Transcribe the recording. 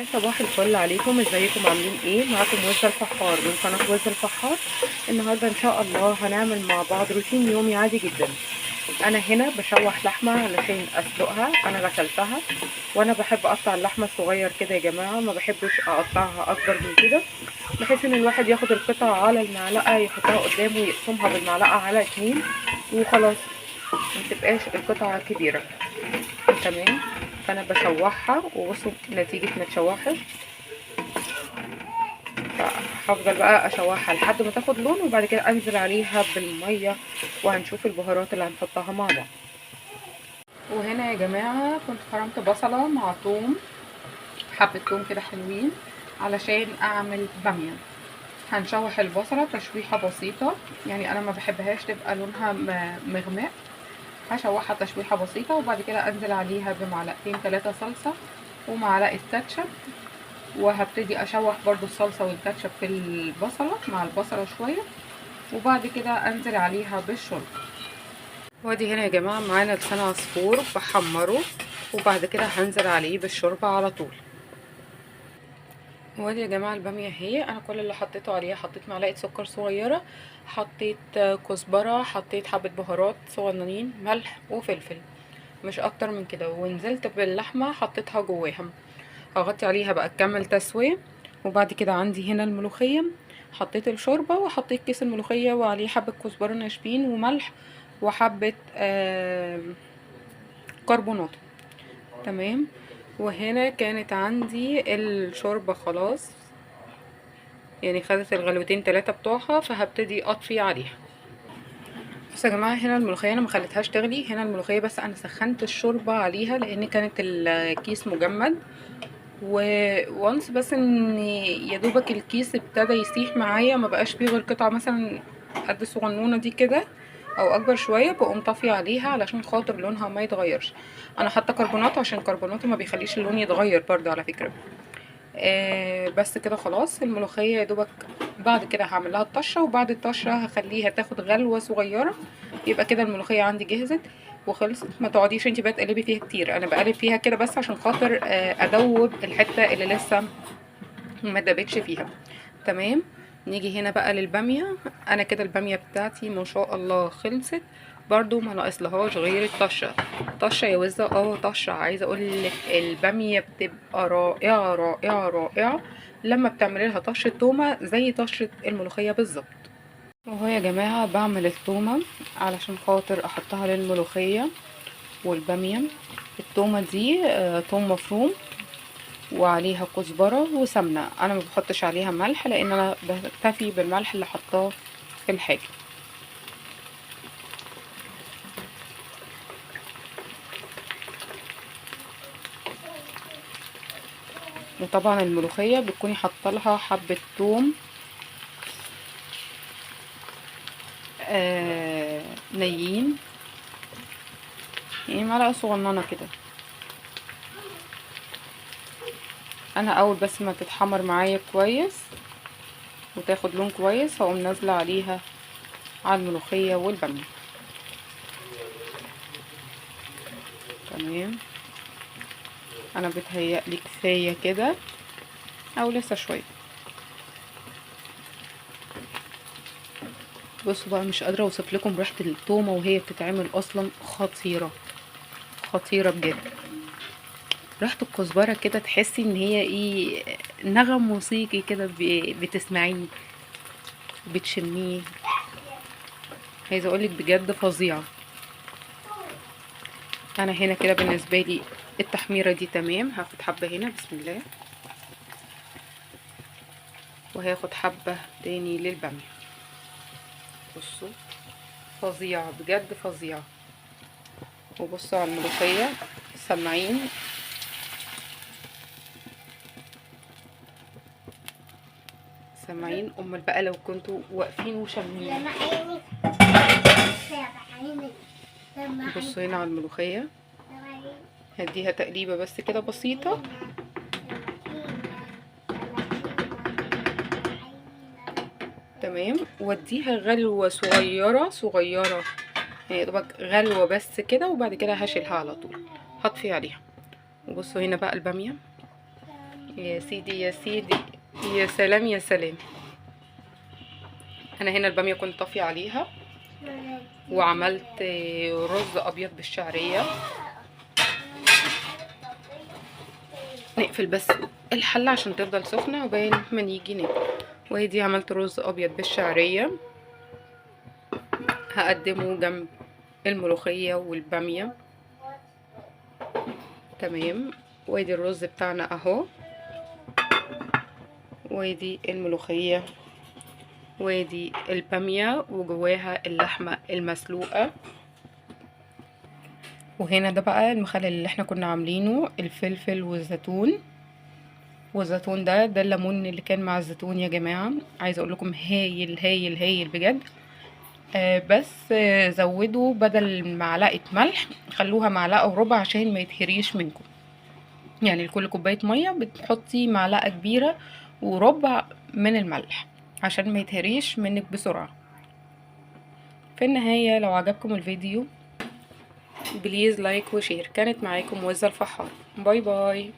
يا صباح الفل عليكم، ازيكم عاملين ايه؟ معاكم وزة الفحار من قناة وزة الفحار. النهارده ان شاء الله هنعمل مع بعض روتين يومي عادي جدا. انا هنا بشوح لحمه علشان اسلقها. انا غسلتها وانا بحب اقطع اللحمه صغير كده يا جماعه، ما بحبش اقطعها اكبر من كده، بحيث ان الواحد ياخد القطعه على المعلقه يحطها قدامه ويقسمها بالمعلقه على 2 وخلاص، ما تبقاش القطعه كبيره. تمام. فانا بشوحها وبصوا نتيجه ما تشوحت، هفضل بقى اشوحها لحد ما تاخد لون، وبعد كده انزل عليها بالميه وهنشوف البهارات اللي هنحطها مع بعض. وهنا يا جماعه كنت فرمت بصله مع توم، حبه توم كده حلوين علشان اعمل باميه. هنشوح البصله تشويحه بسيطه، يعني انا ما بحبهاش تبقى لونها مغمق، هشوحها تشويحه بسيطه وبعد كده انزل عليها بمعلقتين 3 صلصه ومعلقه كاتشب، وهبتدي اشوح برضو الصلصه والكاتشب في البصله مع البصله شويه، وبعد كده انزل عليها بالشوربه. وادي هنا يا جماعه معانا لسان عصفور بحمره، وبعد كده هنزل عليه بالشوربه على طول. وادي يا جماعه الباميه اهي، انا كل اللي حطيته عليها حطيت معلقه سكر صغيره، حطيت كزبره، حطيت حبه بهارات صغننين، ملح وفلفل، مش اكتر من كده، ونزلت باللحمه حطيتها جواها. هغطي عليها بقى تكمل تسويه. وبعد كده عندي هنا الملوخيه، حطيت الشوربه وحطيت كيس الملوخيه وعليه حبه كزبره ناشفين وملح وحبه كربونات. تمام. وهنا كانت عندي الشوربه خلاص، يعني خدت الغلوتين 3 بتوعها، فهبتدي اطفي عليها. بصوا يا جماعه هنا الملوخيه انا ما خليتهاش تغلي، هنا الملوخيه بس انا سخنت الشوربه عليها لان كانت الكيس مجمد، وانس بس ان يا دوبك الكيس ابتدى يسيح معايا، ما بقاش فيه غير قطعه مثلا قد الصغنونه دي كده او اكبر شويه، بقوم طافيه عليها علشان خاطر لونها ما يتغيرش. انا حاطه كربونات عشان كربونات ما بيخليش اللون يتغير برضه على فكره. بس كده خلاص الملوخيه يا دوبك. بعد كده هعمل لها الطشه، وبعد الطشه هخليها تاخد غلوه صغيره، يبقى كده الملوخيه عندي جهزت وخلصت. ما تقعديش انتي بقى تقلبي فيها كتير، انا بقلب فيها كده بس عشان خاطر ادوب الحته اللي لسه ما دابتش فيها. تمام. نيجي هنا بقى للباميه. انا كده الباميه بتاعتي ما شاء الله خلصت، برضو ما ناقص لهاش غير الطشه. طشه يا وزه، طشه. عايزه اقول لك الباميه بتبقى رائعه رائعه رائعه لما بتعملي لها طشه تومه زي طشه الملوخيه بالظبط. وهو يا جماعه بعمل التومه علشان خاطر احطها للملوخيه والباميه. التومه دي توم مفروم وعليها كزبره وسمنه، انا ما بحطش عليها ملح لان انا بكتفي بالملح اللي حطاه في الحاجه. وطبعا الملوخيه بتكوني حاطه لها حبه توم نيين، يعني معلقه صغننه كده. انا اول بس ما تتحمر معايا كويس وتاخد لون كويس هقوم نازله عليها على الملوخيه والباميه. تمام. انا بتهيألي كفايه كده او لسه شويه. بصوا بقى مش قادره اوصف لكم ريحه التومه وهي بتتعمل، اصلا خطيره خطيره بجد. ريحه الكزبره كده تحسي ان هي ايه، نغم موسيقي كده بتسمعيه بتشميه. عايزه اقولك بجد فظيعه. انا هنا كده بالنسبه لي التحميره دي تمام. هاخد حبه هنا بسم الله، وهاخد حبه تاني للباميه. بصوا فظيعه بجد فظيعه. وبصوا على الملوخيه سامعين سامعين؟ امال بقى لو كنتوا واقفين وشامين. بصوا هنا على الملوخيه، هديها تقليبه بس كده بسيطه. تمام. واديها غلوه صغيره صغيره، يعني دوبك غلوه بس كده، وبعد كده هشيلها على طول هطفي عليها. وبصوا هنا بقى الباميه، يا سيدي يا سيدي، يا سلام يا سلام. انا هنا الباميه كنت طافيه عليها، وعملت رز ابيض بالشعريه. نقفل بس الحله عشان تفضل سخنه وبين ما نيجي ناكل. وادي عملت رز ابيض بالشعريه، هقدمه جنب الملوخيه والباميه. تمام. وادي الرز بتاعنا اهو، وادي الملوخيه، وادي الباميه وجواها اللحمه المسلوقه. وهنا ده بقى المخلل اللي احنا كنا عاملينه، الفلفل والزيتون. والزيتون ده الليمون اللي كان مع الزيتون يا جماعه. عايزه اقول لكم هايل هايل هايل بجد. بس زودوا بدل معلقه ملح خلوها معلقه وربع عشان ما يتهريش منكم. يعني لكل كوبايه ميه بتحطي معلقه كبيره وربع من الملح عشان ما يتهريش منك بسرعه. في النهايه لو عجبكم الفيديو بليز لايك وشير. كانت معاكم وزة الفحار. باي باي.